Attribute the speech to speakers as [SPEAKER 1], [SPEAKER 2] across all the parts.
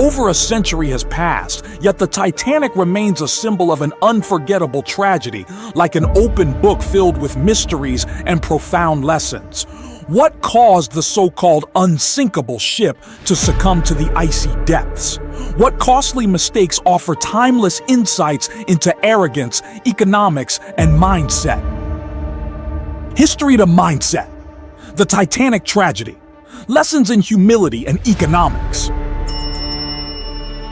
[SPEAKER 1] Over a century has passed, yet the Titanic remains a symbol of an unforgettable tragedy, like an open book filled with mysteries and profound lessons. What caused the so-called unsinkable ship to succumb to the icy depths? What costly mistakes offer timeless insights into arrogance, economics, and mindset? History to mindset. The Titanic Tragedy. Lessons in humility and economics.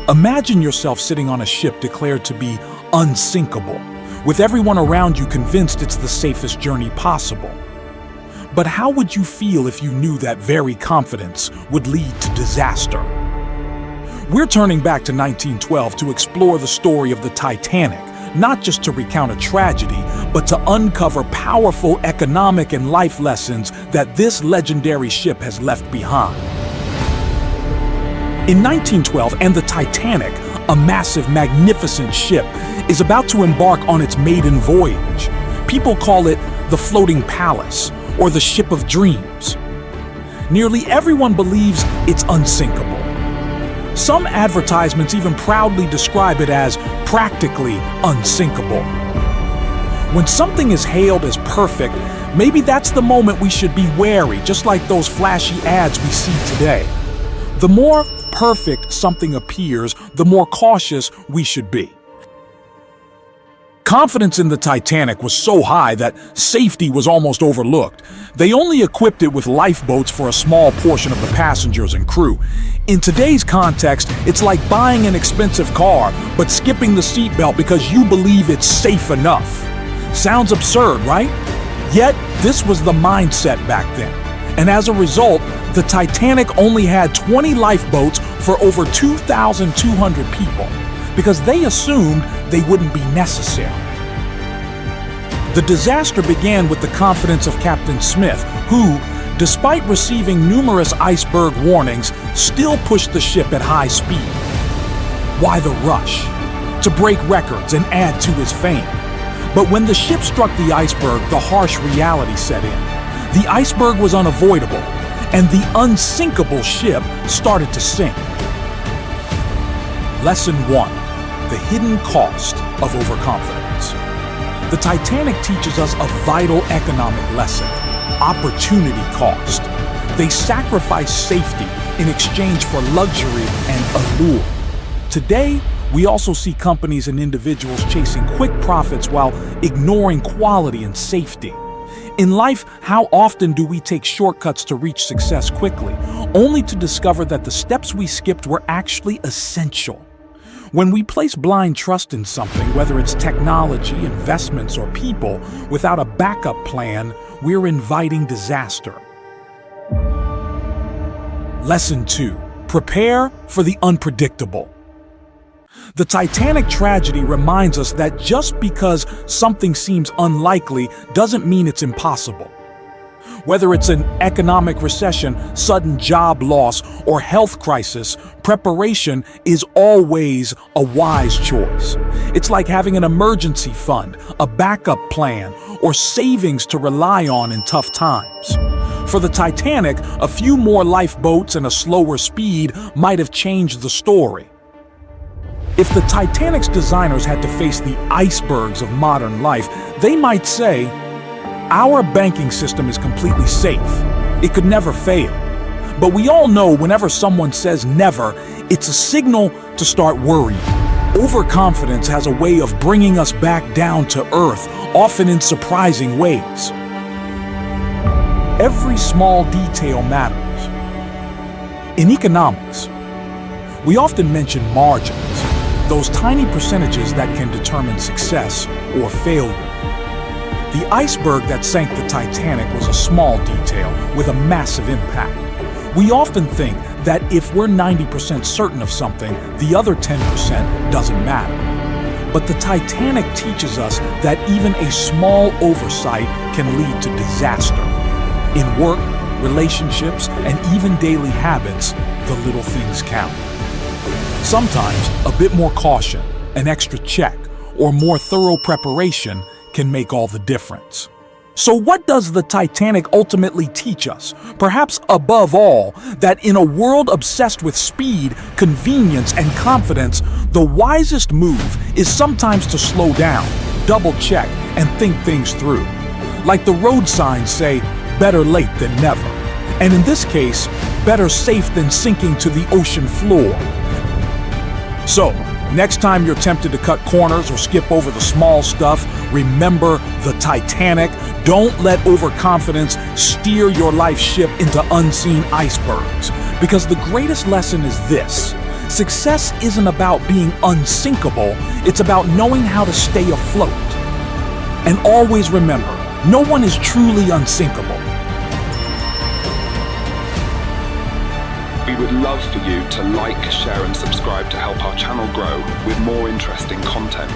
[SPEAKER 1] Imagine yourself sitting on a ship declared to be unsinkable, with everyone around you convinced it's the safest journey possible. But how would you feel if you knew that very confidence would lead to disaster? We're turning back to 1912 to explore the story of the Titanic, not just to recount a tragedy, but to uncover powerful economic and life lessons that this legendary ship has left behind. In 1912, and the Titanic, a massive, magnificent ship, is about to embark on its maiden voyage. People call it the Floating Palace, or the Ship of Dreams. Nearly everyone believes it's unsinkable. Some advertisements even proudly describe it as practically unsinkable. When something is hailed as perfect, maybe that's the moment we should be wary, just like those flashy ads we see today. The more perfect something appears, the more cautious we should be. Confidence in the Titanic was so high that safety was almost overlooked. They only equipped it with lifeboats for a small portion of the passengers and crew. In today's context, it's like buying an expensive car, but skipping the seatbelt because you believe it's safe enough. Sounds absurd, right? Yet, this was the mindset back then. And as a result, the Titanic only had 20 lifeboats for over 2,200 people, because they assumed they wouldn't be necessary. The disaster began with the confidence of Captain Smith, who, despite receiving numerous iceberg warnings, still pushed the ship at high speed. Why the rush? To break records and add to his fame. But when the ship struck the iceberg, the harsh reality set in. The iceberg was unavoidable, and the unsinkable ship started to sink. Lesson 1. The hidden cost of overconfidence. The Titanic teaches us a vital economic lesson: opportunity cost. They sacrificed safety in exchange for luxury and allure. Today, we also see companies and individuals chasing quick profits while ignoring quality and safety. In life, how often do we take shortcuts to reach success quickly, only to discover that the steps we skipped were actually essential? When we place blind trust in something, whether it's technology, investments, or people, without a backup plan, we're inviting disaster. Lesson 2. Prepare for the unpredictable. The Titanic tragedy reminds us that just because something seems unlikely doesn't mean it's impossible. Whether it's an economic recession, sudden job loss, or health crisis, preparation is always a wise choice. It's like having an emergency fund, a backup plan, or savings to rely on in tough times. For the Titanic, a few more lifeboats and a slower speed might have changed the story. If the Titanic's designers had to face the icebergs of modern life, they might say, "Our banking system is completely safe. It could never fail." But we all know whenever someone says never, it's a signal to start worrying. Overconfidence has a way of bringing us back down to earth, often in surprising ways. Every small detail matters. In economics, we often mention margins, those tiny percentages that can determine success or failure. The iceberg that sank the Titanic was a small detail with a massive impact. We often think that if we're 90% certain of something, the other 10% doesn't matter. But the Titanic teaches us that even a small oversight can lead to disaster. In work, relationships, and even daily habits, the little things count. Sometimes a bit more caution, an extra check, or more thorough preparation can make all the difference. So what does the Titanic ultimately teach us? Perhaps above all, that in a world obsessed with speed, convenience, and confidence, the wisest move is sometimes to slow down, double-check, and think things through. Like the road signs say, better late than never. And in this case, better safe than sinking to the ocean floor. So, next time you're tempted to cut corners or skip over the small stuff, remember the Titanic. Don't let overconfidence steer your life ship into unseen icebergs. Because the greatest lesson is this: success isn't about being unsinkable, it's about knowing how to stay afloat. And always remember, no one is truly unsinkable.
[SPEAKER 2] We would love for you to like, share and subscribe to help our channel grow with more interesting content.